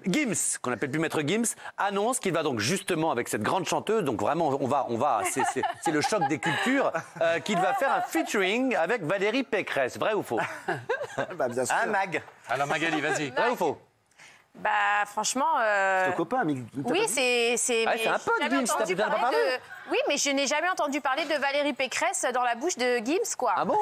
Gims, qu'on appelle plus Maître Gims, annonce qu'il va donc justement avec cette grande chanteuse, donc vraiment c'est le choc des cultures, qu'il va faire un featuring avec Valérie Pécresse. Vrai ou faux? Bah, bien sûr. Hein, Mag? Alors Magali, vas-y. Vrai ou faux? Bah franchement. Ton copain, mais... Oui, c'est. Ah, c'est un pote, Gims, t'as pas parlé Oui, mais je n'ai jamais entendu parler de Valérie Pécresse dans la bouche de Gims, quoi. Ah bon?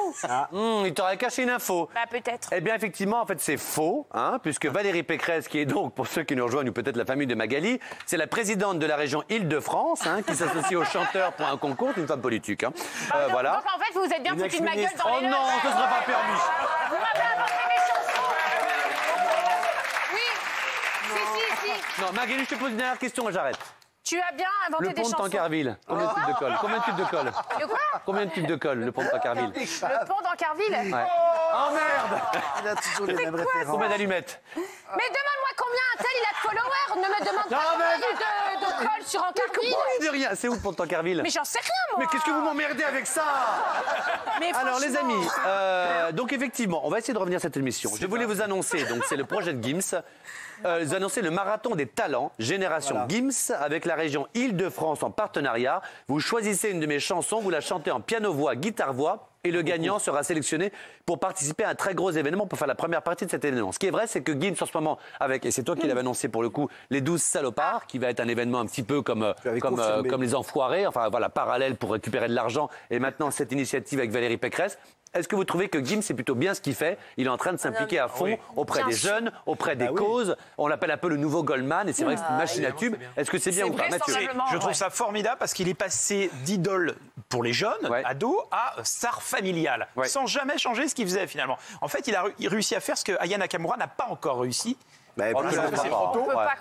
Il t'aurait caché une info. Bah peut-être. Eh bien, effectivement, en fait, c'est faux, hein, puisque Valérie Pécresse, qui est donc, pour ceux qui nous rejoignent, ou peut-être la famille de Magali, c'est la présidente de la région Île-de-France, hein, qui s'associe au chanteur pour un concours, une femme politique. Hein. Voilà. Donc en fait, vous vous êtes bien foutu de ma gueule dans Oh les non, ce ne sera pas permis. Vous m'avez inventé mes chansons. Oui. Si. Non, Magali, je te pose une dernière question et j'arrête. Tu as bien inventé Le des pont de chansons. Tancarville, combien de tubes de colle? Combien de tubes de colle? De quoi? Combien de tubes de colle, le pont de Tancarville? Le pont d'Ancarville. Ouais. Oh merde! Il a toujours les mêmes références. Combien d'allumettes? Mais demande-moi combien un tel il a de followers. Ne me demande pas combien de colle sur Ancarville. Il dit rien. C'est où le pont de Tancarville? Mais j'en sais rien, moi. Mais qu'est-ce que vous m'emmerdez avec ça? Mais Alors les franchement. amis, donc effectivement, on va essayer de revenir à cette émission. Je voulais vous annoncer, donc c'est le projet de Gims, vous annoncer le marathon des talents, Génération Gims, avec la région Île-de-France en partenariat. Vous choisissez une de mes chansons, vous la chantez en piano-voix, guitare-voix, et le gagnant sera sélectionné pour participer à un très gros événement, pour faire la première partie de cet événement. Ce qui est vrai, c'est que Gims en ce moment, avec, et c'est toi qui l'avais annoncé pour le coup, les 12 salopards, qui va être un événement un petit peu comme les enfoirés, enfin voilà, parallèle pour récupérer de l'argent, et maintenant cette initiative avec Valérie Pécresse. Est-ce que vous trouvez que Gims c'est plutôt bien ce qu'il fait? Il est en train de s'impliquer à fond auprès des jeunes, auprès des causes. On l'appelle un peu le nouveau Goldman et c'est vrai que c'est une machine à tube. Est-ce que c'est bien ou pas, Mathieu? Je trouve ça formidable parce qu'il est passé d'idole pour les jeunes, ados, à star familiale, sans jamais changer ce qu'il faisait finalement. En fait, il a réussi à faire ce que Aya Nakamura n'a pas encore réussi. Bah,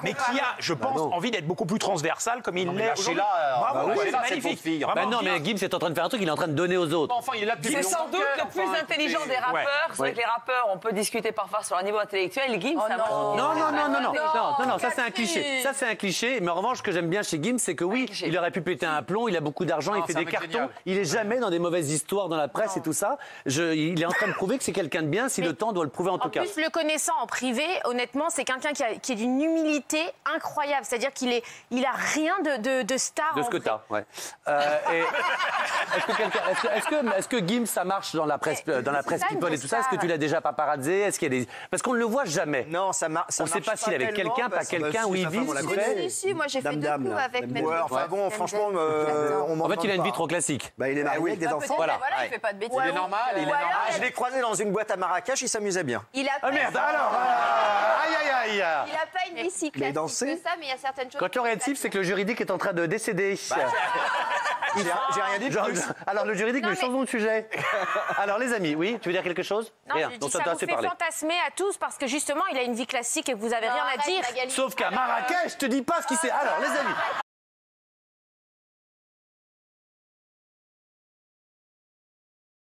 Mais qui a, je pense, envie d'être beaucoup plus transversal comme il l'est aujourd'hui. Bravo, c'est magnifique. Bah non, mais Gims est en train de faire un truc, il est en train de donner aux autres. Enfin, il est là depuis C'est sans doute le plus intelligent des rappeurs. C'est vrai que les rappeurs, on peut discuter parfois sur un niveau intellectuel. Gims, ça marche. Non, ça c'est un cliché. Ça c'est un cliché. Mais en revanche, ce que j'aime bien chez Gims, c'est que oui, il aurait pu péter un plomb, il a beaucoup d'argent, il fait des cartons, il est jamais dans des mauvaises histoires dans la presse et tout ça. Il est en train de prouver que c'est quelqu'un de bien, si le temps doit le prouver en tout cas. En plus, le connaissant en privé, honnêtement, c'est quelqu'un qui est d'une humilité incroyable. C'est-à-dire qu'il a rien de star. De ce que t'as, ouais. Est-ce que Gims, ça marche dans la presse people et tout ça? Est-ce que tu l'as déjà paparazzé? Est-ce qu'il y a des... Parce qu'on ne le voit jamais. Non, ça marche. On ne sait pas s'il est avec quelqu'un, pas quelqu'un, où il vit. Si, moi j'ai fait 2 coups avec Maître. Enfin bon, franchement, on m'en En fait, il a une vie trop classique. Bah, il est marié avec des enfants. Voilà, il fait pas de bêtises. Il est normal, il est normal. Je l'ai croisé dans une boîte à Marrakech, il s'amusait bien. Il a Ah merde, alors aïe. Il a pas une vie si classique que ça, mais il y a certaines choses. Quand l'aurait type, c'est que le juridique est en train de décéder. J'ai rien dit de plus. Alors le juridique, mais changeons de sujet. Alors les amis, oui, tu veux dire quelque chose? Non, Rien. je Donc dis, ça vous fait fantasmer à tous parce que justement, il a une vie classique et que vous avez rien à dire. Sauf qu'à Marrakech, je te dis pas ce qui s'est... Alors les amis,